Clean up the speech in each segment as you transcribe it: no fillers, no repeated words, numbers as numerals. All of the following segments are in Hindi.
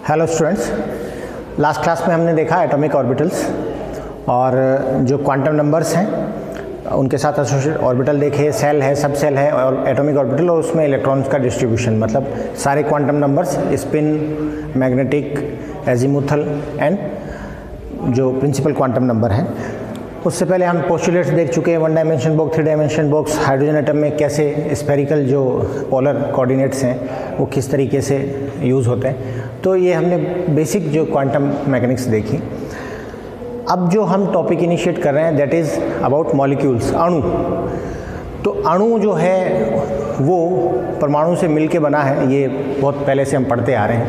हेलो स्टूडेंट्स, लास्ट क्लास में हमने देखा एटॉमिक ऑर्बिटल्स और जो क्वांटम नंबर्स हैं उनके साथ एसोसिएटेड ऑर्बिटल देखे, सेल है, सब सेल है और एटॉमिक ऑर्बिटल और उसमें इलेक्ट्रॉन्स का डिस्ट्रीब्यूशन, मतलब सारे quantum numbers, spin, magnetic, azimuthal and जो प्रिंसिपल क्वांटम नंबर हैं। उससे पहले हम पोस्टुलेट्स देख चुके हैं, 1 dimension box, 3 dimension box, hydrogen atom में कैसे स्फेरिकल जो पोलर कोऑर्डिनेट्स हैं वो किस तरीके से यूज़ होते हैं। तो ये हमने बेसिक जो क्वांटम मैकेनिक्स देखी। अब जो हम टॉपिक इनिशिएट कर रहे हैं दैट इज़ अबाउट मॉलिक्यूल्स, अणु। तो अणु जो है वो परमाणु से मिलके बना है, ये बहुत पहले से हम पढ़ते आ रहे हैं।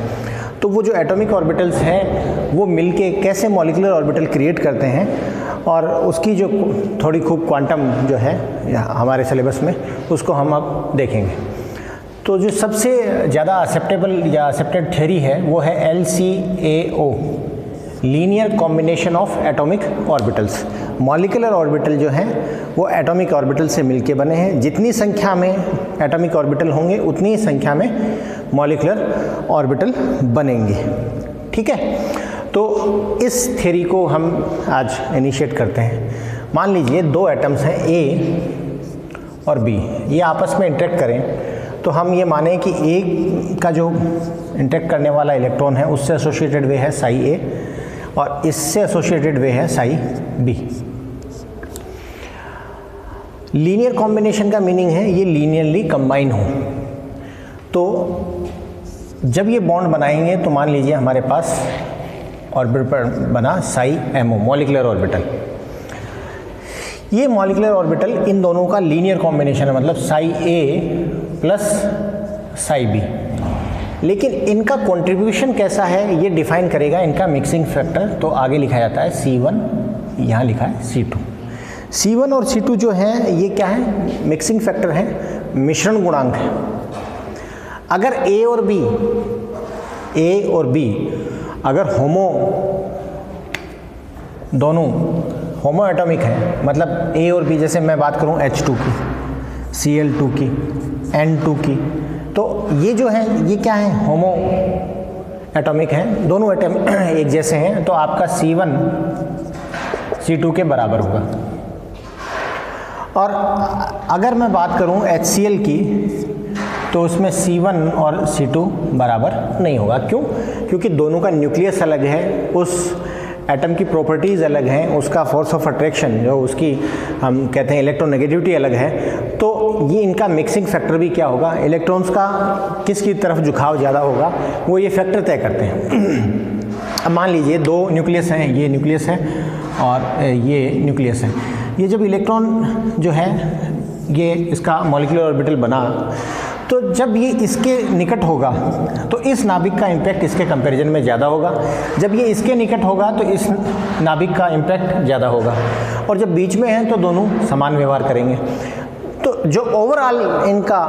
तो वो जो एटॉमिक ऑर्बिटल्स हैं वो मिलके कैसे मॉलिक्यूलर ऑर्बिटल क्रिएट करते हैं और उसकी जो थोड़ी खूब क्वांटम जो है हमारे सिलेबस में उसको हम अब देखेंगे। तो जो सबसे ज़्यादा एक्सेप्टेबल या एक्सेप्टेड थ्योरी है वो है LCAO, linear combination of atomic orbitals. Molecular orbital जो हैं वो एटॉमिक ऑर्बिटल से मिलके बने हैं। जितनी संख्या में एटॉमिक ऑर्बिटल होंगे उतनी ही संख्या में मॉलिक्यूलर ऑर्बिटल बनेंगे। ठीक है, तो इस थ्योरी को हम आज इनिशिएट करते हैं। मान लीजिए दो एटम्स हैं A और B, ये आपस में इंटरेक्ट करें तो हम ये माने कि A का जो इंटरेक्ट करने वाला इलेक्ट्रॉन है उससे एसोसिएटेड वे है साई A और इससे एसोसिएटेड वे है साई B। लीनियर कॉम्बिनेशन का मीनिंग है ये लीनियरली कंबाइन हो। तो जब ये बॉन्ड बनाएंगे तो मान लीजिए हमारे पास ऑर्बिटल बना साई MO, मॉलिक्यूलर ऑर्बिटल। ये मॉलिक्यूलर ऑर्बिटल इन दोनों का लीनियर कॉम्बिनेशन है, मतलब Sai A plus psi B। लेकिन इनका कंट्रीब्यूशन कैसा है ये डिफाइन करेगा इनका मिक्सिंग फैक्टर। तो आगे लिखा जाता है C1, यहाँ लिखा है C2। C1 और C2 जो हैं ये क्या है, मिक्सिंग फैक्टर है, मिश्रण गुणांक है। अगर A और B अगर दोनों होमो एटॉमिक है, मतलब A और B, जैसे मैं बात करूं H2 की, Cl2 की, N2 की, तो ये जो है ये क्या है, होमो एटॉमिक हैं, दोनों एटम एक जैसे हैं। तो आपका C1 C2 के बराबर होगा। और अगर मैं बात करूं HCl की तो उसमें C1 और C2 बराबर नहीं होगा। क्यों? क्योंकि दोनों का न्यूक्लियस अलग है, उस एटम की प्रॉपर्टीज़ अलग हैं, उसका फोर्स ऑफ अट्रैक्शन जो उसकी हम कहते हैं इलेक्ट्रोनेगेटिविटी अलग है। तो ये इनका मिक्सिंग फैक्टर भी क्या होगा, इलेक्ट्रॉन्स का किसकी तरफ झुकाव ज़्यादा होगा वो ये फैक्टर तय करते हैं। अब मान लीजिए दो न्यूक्लियस हैं, ये न्यूक्लियस है और ये न्यूक्लियस है। ये जब इलेक्ट्रॉन जो है ये इसका मॉलिक्यूलर ऑर्बिटल बना, तो जब ये इसके निकट होगा तो इस नाभिक का इम्पैक्ट इसके कंपैरिजन में ज़्यादा होगा। जब ये इसके निकट होगा तो इस नाभिक का इम्पैक्ट ज़्यादा होगा। और जब बीच में है तो दोनों समान व्यवहार करेंगे। तो जो ओवरऑल इनका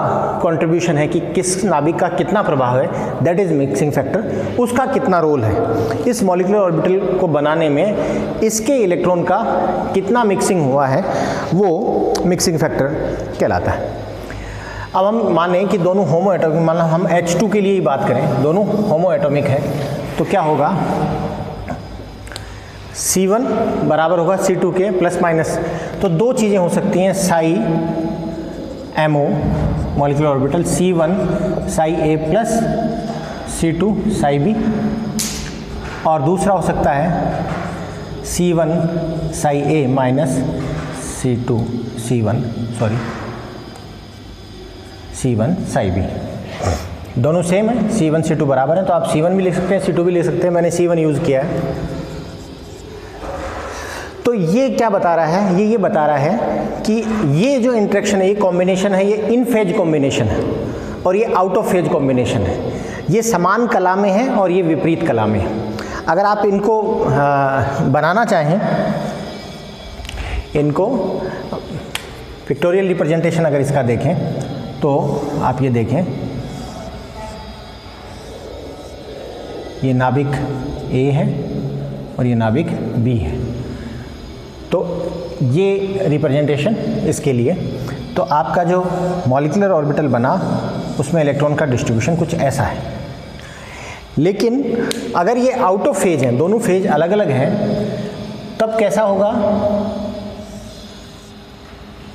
कंट्रीब्यूशन है कि किस नाभिक का कितना प्रभाव है, दैट इज़ मिक्सिंग फैक्टर। उसका कितना रोल है इस मॉलिक्यूलर ऑर्बिटल को बनाने में, इसके इलेक्ट्रॉन का कितना मिक्सिंग हुआ है, वो मिक्सिंग फैक्टर कहलाता है। अब हम माने कि दोनों होमो एटॉमिक, मान लो हम H2 के लिए ही बात करें, दोनों होमो एटॉमिक है, तो क्या होगा, C1 बराबर होगा C2 के प्लस माइनस। तो दो चीज़ें हो सकती हैं, Sai MO molecular orbital, C1 Sai A plus C2 Sai B, और दूसरा हो सकता है C1 Sai A minus C1 Sai B। दोनों सेम है, C1 C2 बराबर है, तो आप C1 भी लिख सकते हैं, C2 भी लिख सकते हैं। मैंने C1 यूज़ किया है। तो ये क्या बता रहा है, ये बता रहा है कि ये जो इंटरेक्शन है, ये कॉम्बिनेशन है, ये इन फेज कॉम्बिनेशन है और ये आउट ऑफ फेज कॉम्बिनेशन है। ये समान कला में है और ये विपरीत कला में है। अगर आप इनको बनाना चाहें, इनको पिक्टोरियल रिप्रेजेंटेशन अगर इसका देखें तो आप ये देखें, ये नाभिक A है और ये नाभिक B है। तो ये रिप्रेजेंटेशन इसके लिए। तो आपका जो मॉलिक्यूलर ऑर्बिटल बना उसमें इलेक्ट्रॉन का डिस्ट्रीब्यूशन कुछ ऐसा है। लेकिन अगर ये आउट ऑफ फेज हैं, दोनों फेज अलग अलग हैं, तब कैसा होगा?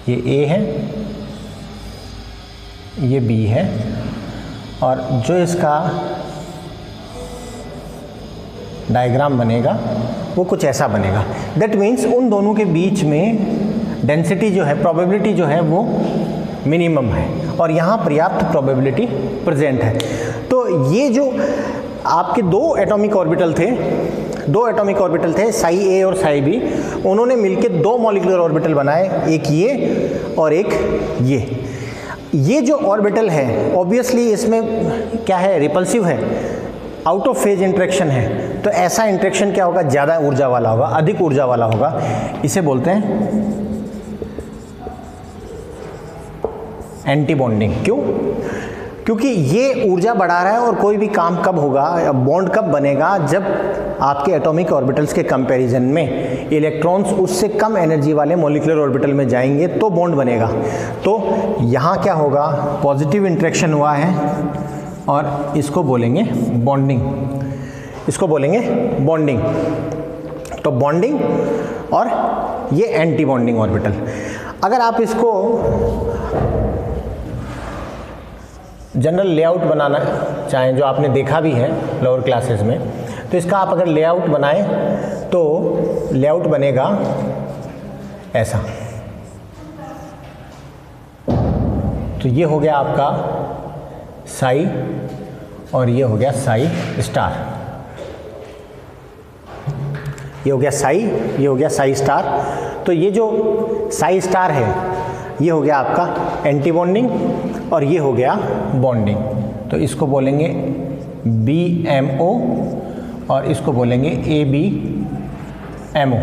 ये A है, ये B है, और जो इसका डायग्राम बनेगा वो कुछ ऐसा बनेगा। दैट मीन्स उन दोनों के बीच में डेंसिटी जो है, प्रोबेबिलिटी जो है वो मिनिमम है, और यहाँ पर्याप्त प्रोबेबिलिटी प्रेजेंट है। तो ये जो आपके दो एटॉमिक ऑर्बिटल थे साई ए और साई बी, उन्होंने मिलकर दो मॉलिक्यूलर ऑर्बिटल बनाए, एक ये और एक ये जो ऑर्बिटल है ऑब्वियसली इसमें क्या है? रिपल्सिव है, आउट ऑफ फेज इंटरेक्शन है। तो ऐसा इंटरेक्शन क्या होगा? ज़्यादा ऊर्जा वाला होगा, अधिक ऊर्जा वाला होगा। इसे बोलते हैं एंटी बॉन्डिंग। क्यों? क्योंकि ये ऊर्जा बढ़ा रहा है, और कोई भी काम कब होगा या बॉन्ड कब बनेगा? जब आपके एटॉमिक ऑर्बिटल्स के कंपैरिजन में इलेक्ट्रॉन्स उससे कम एनर्जी वाले मॉलिक्यूलर ऑर्बिटल में जाएंगे तो बॉन्ड बनेगा। तो यहाँ क्या होगा? पॉजिटिव इंटरेक्शन हुआ है, और इसको बोलेंगे बॉन्डिंग, तो बॉन्डिंग, और ये एंटी बॉन्डिंग ऑर्बिटल। अगर आप इसको जनरल लेआउट बनाना चाहें, जो आपने देखा भी है लोअर क्लासेस में, तो इसका आप अगर लेआउट बनाएं तो लेआउट बनेगा ऐसा। तो ये हो गया आपका साई, और ये हो गया साई स्टार, ये हो गया साई, ये हो गया साई स्टार। तो ये जो साई स्टार है ये हो गया आपका एंटी बॉन्डिंग, और ये हो गया बॉन्डिंग। तो इसको बोलेंगे BMO, और इसको बोलेंगे ABMO।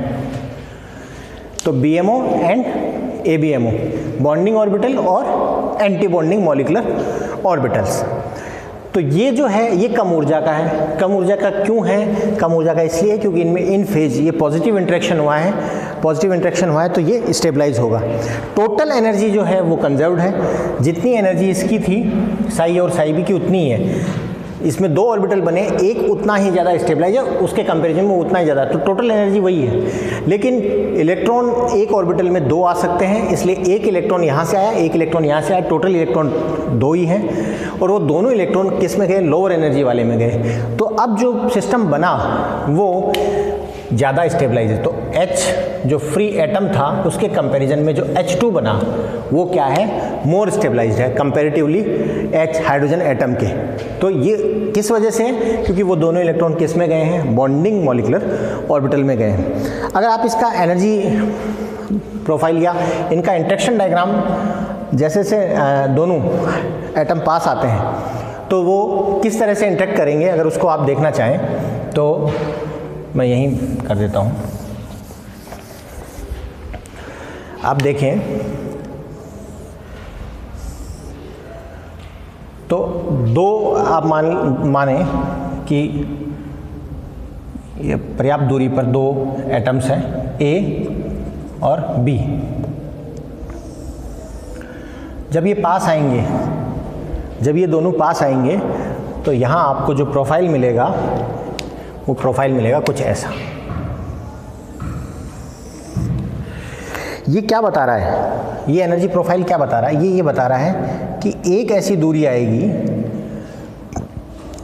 तो BMO and ABMO, bonding orbital और एंटी बॉन्डिंग मॉलिक्यूलर ऑर्बिटल्स। तो ये जो है ये कम ऊर्जा का है। कम ऊर्जा का क्यों है? कम ऊर्जा का इसलिए क्योंकि इनमें इन फेज ये पॉजिटिव इंटरेक्शन हुआ है, तो ये स्टेबलाइज होगा। टोटल एनर्जी जो है वो कंजर्व्ड है, जितनी एनर्जी इसकी थी साई और साई बी की उतनी ही है। इसमें दो ऑर्बिटल बने, एक उतना ही ज़्यादा स्टेबलाइज है, उसके कंपैरिजन में उतना ही ज़्यादा, तो टोटल एनर्जी वही है। लेकिन इलेक्ट्रॉन एक ऑर्बिटल में दो आ सकते हैं, इसलिए एक इलेक्ट्रॉन यहाँ से आया, एक इलेक्ट्रॉन यहाँ से आया, टोटल इलेक्ट्रॉन दो ही हैं, और वो दोनों इलेक्ट्रॉन किस में गए? लोअर एनर्जी वाले में गए। तो अब जो सिस्टम बना वो ज़्यादा स्टेबलाइज है। तो H जो फ्री एटम था उसके कंपैरिजन में जो H2 बना वो क्या है? मोर स्टेबलाइज्ड है कंपैरेटिवली H हाइड्रोजन एटम के। तो ये किस वजह से? क्योंकि वो दोनों इलेक्ट्रॉन किस में गए हैं? बॉन्डिंग मॉलिक्यूलर ऑर्बिटल में गए हैं। अगर आप इसका एनर्जी प्रोफाइल या इनका इंटरेक्शन डायग्राम जैसे से दोनों एटम पास आते हैं तो वो किस तरह से इंटरेक्ट करेंगे, अगर उसको आप देखना चाहें तो मैं यहीं कर देता हूँ। आप देखें तो दो आप माने कि ये पर्याप्त दूरी पर दो एटम्स हैं A और B। जब ये पास आएंगे, जब ये दोनों पास आएंगे तो यहाँ आपको जो प्रोफाइल मिलेगा वो प्रोफाइल मिलेगा कुछ ऐसा। ये क्या बता रहा है? ये एनर्जी प्रोफाइल क्या बता रहा है? ये बता रहा है कि एक ऐसी दूरी आएगी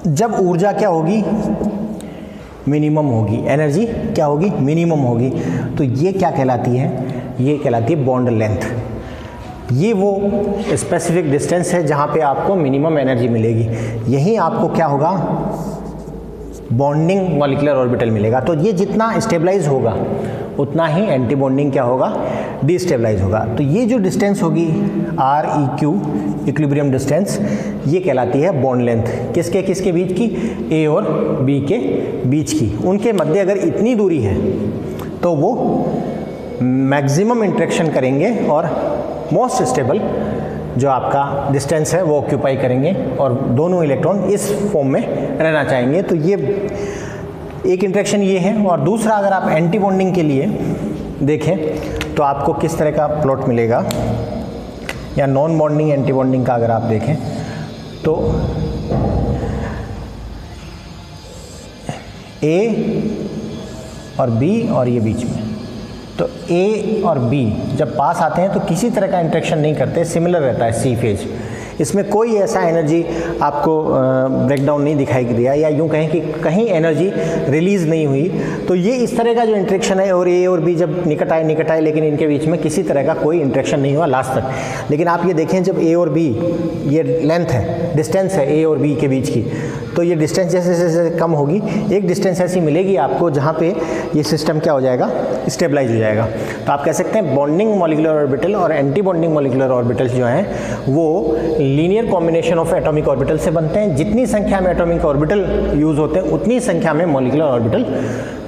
जब ऊर्जा क्या होगी? मिनिमम होगी। एनर्जी क्या होगी? मिनिमम होगी। तो ये क्या कहलाती है? ये कहलाती है बॉन्ड लेंथ। ये वो स्पेसिफिक डिस्टेंस है जहाँ पे आपको मिनिमम एनर्जी मिलेगी। यहीं आपको क्या होगा? बॉन्डिंग मॉलिक्यूलर ऑर्बिटल मिलेगा। तो ये जितना स्टेबलाइज होगा उतना ही एंटी बॉन्डिंग क्या होगा? डिस्टेबलाइज होगा। तो ये जो डिस्टेंस होगी REQ इक्विलिब्रियम डिस्टेंस, ये कहलाती है बॉन्ड लेंथ। किसके किसके बीच की? A और B के बीच की। उनके मध्य अगर इतनी दूरी है तो वो मैक्सिमम इंटरेक्शन करेंगे और मोस्ट स्टेबल जो आपका डिस्टेंस है वो ऑक्यूपाई करेंगे और दोनों इलेक्ट्रॉन इस फॉर्म में रहना चाहेंगे। तो ये एक इंटरेक्शन ये है। और दूसरा, अगर आप एंटी बॉन्डिंग के लिए देखें तो आपको किस तरह का प्लॉट मिलेगा, या नॉन बॉन्डिंग एंटी बॉन्डिंग का अगर आप देखें तो ए और बी और ये बीच में, तो ए और बी जब पास आते हैं तो किसी तरह का इंटरेक्शन नहीं करते, सिमिलर रहता है सी फेज। इसमें कोई ऐसा एनर्जी आपको ब्रेकडाउन नहीं दिखाई दिया, या यूँ कहें कि कहीं एनर्जी रिलीज़ नहीं हुई। तो ये इस तरह का जो इंटरेक्शन है, और ए और बी जब निकट आए लेकिन इनके बीच में किसी तरह का कोई इंटरेक्शन नहीं हुआ लास्ट तक। लेकिन आप ये देखें, जब ए और बी, ये लेंथ है, डिस्टेंस है ए और बी के बीच की, तो ये डिस्टेंस जैसे जैसे कम होगी, एक डिस्टेंस ऐसी मिलेगी आपको जहाँ पे ये सिस्टम क्या हो जाएगा, स्टेबलाइज हो जाएगा। तो आप कह सकते हैं बॉन्डिंग मॉलिक्यूलर ऑर्बिटल और एंटी बॉन्डिंग मॉलिक्यूलर ऑर्बिटल्स जो हैं वो linear combination of atomic orbital से बनते हैं। जितनी संख्या में एटॉमिक ऑर्बिटल यूज़ होते हैं उतनी संख्या में मॉलिक्यूलर ऑर्बिटल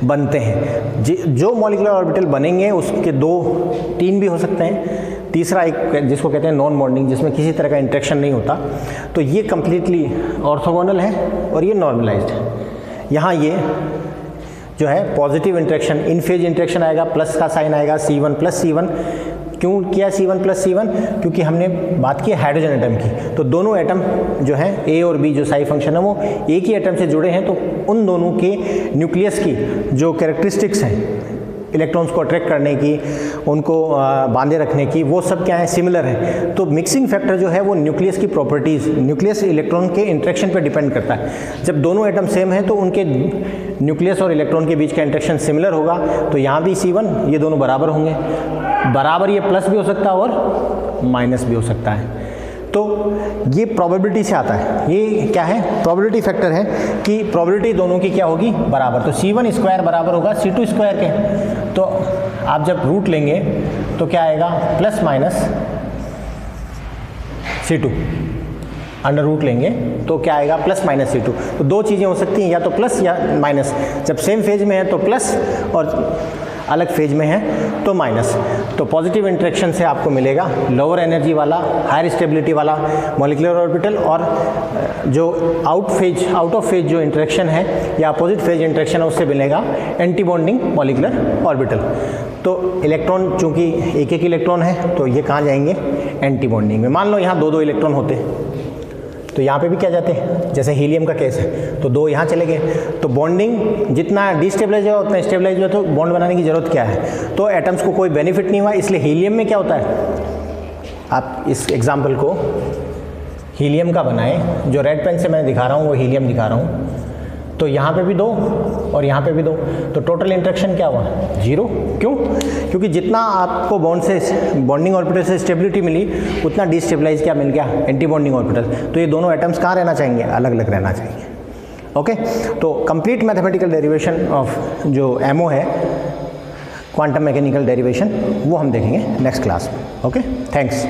बनते हैं। जो मॉलिक्यूलर ऑर्बिटल बनेंगे उसके 2-3 भी हो सकते हैं, तीसरा एक जिसको कहते हैं नॉन बॉन्डिंग, जिसमें किसी तरह का इंटरेक्शन नहीं होता। तो ये कम्प्लीटली ऑर्थोगोनल है और ये नॉर्मलाइज्ड है। यहाँ ये जो है पॉजिटिव इंटरेक्शन, इन फेज इंटरेक्शन आएगा, प्लस का साइन आएगा, C1 + C1। क्यों किया C1 + C1? क्योंकि हमने बात की हाइड्रोजन एटम की। तो दोनों एटम जो है ए और बी जो साई फंक्शन है वो एक ही एटम से जुड़े हैं, तो उन दोनों के न्यूक्लियस की जो कैरेक्टरिस्टिक्स हैं इलेक्ट्रॉन्स को अट्रैक्ट करने की, उनको बांधे रखने की, वो सब क्या है, सिमिलर है। तो मिक्सिंग फैक्टर जो है वो न्यूक्लियस की प्रॉपर्टीज़, न्यूक्लियस इलेक्ट्रॉन के इंटरेक्शन पर डिपेंड करता है। जब दोनों एटम सेम है तो उनके न्यूक्लियस और इलेक्ट्रॉन के बीच का इंटरेक्शन सिमिलर होगा। तो यहाँ भी C1, ये दोनों बराबर होंगे, बराबर ये प्लस भी हो सकता है और माइनस भी हो सकता है। तो ये प्रोबेबिलिटी से आता है। ये क्या है, प्रोबेबिलिटी फैक्टर है कि प्रोबेबिलिटी दोनों की क्या होगी, बराबर। तो C1² बराबर होगा C2² के। तो आप जब रूट लेंगे तो क्या आएगा, plus minus C2, under root लेंगे तो क्या आएगा, प्लस माइनस C2। तो दो चीज़ें हो सकती हैं, या तो प्लस या माइनस। जब सेम फेज में है तो प्लस, और अलग फेज में है तो माइनस। तो पॉजिटिव इंटरेक्शन से आपको मिलेगा लोअर एनर्जी वाला, हायर स्टेबिलिटी वाला मॉलिक्यूलर ऑर्बिटल, और जो आउट ऑफ फेज जो इंटरेक्शन है या अपोजिट फेज इंटरेक्शन है उससे मिलेगा एंटी बॉन्डिंग मॉलिक्यूलर ऑर्बिटल। तो इलेक्ट्रॉन चूंकि एक एक इलेक्ट्रॉन है तो ये कहाँ जाएंगे, एंटी बॉन्डिंग में। मान लो यहाँ 2-2 इलेक्ट्रॉन होते तो यहाँ पे भी क्या जाते हैं, जैसे हीलियम का केस है, तो 2 यहाँ चले गए। तो बॉन्डिंग जितना डिस्टेबलाइज हुआ उतना स्टेबलाइज हुआ, तो बॉन्ड बनाने की जरूरत क्या है। तो एटम्स को कोई बेनिफिट नहीं हुआ, इसलिए हीलियम में क्या होता है, आप इस एग्जाम्पल को हीलियम का बनाएं, जो रेड पेन से मैं दिखा रहा हूँ वो हीलियम दिखा रहा हूँ। तो यहाँ पे भी 2 और यहाँ पे भी 2, तो टोटल इंटरेक्शन क्या हुआ, 0। क्यों? क्योंकि जितना आपको बॉन्डिंग ऑर्बिटल से स्टेबिलिटी मिली उतना डिस्टेबलाइज क्या मिल गया, एंटी बॉन्डिंग ऑर्बिटल। तो ये दोनों एटम्स कहाँ रहना चाहेंगे, अलग अलग रहना चाहिए। ओके, तो कंप्लीट मैथमेटिकल डेरिवेशन ऑफ जो MO है, क्वांटम मैकेनिकल डेरिवेशन, वो हम देखेंगे नेक्स्ट क्लास में। Okay, thanks.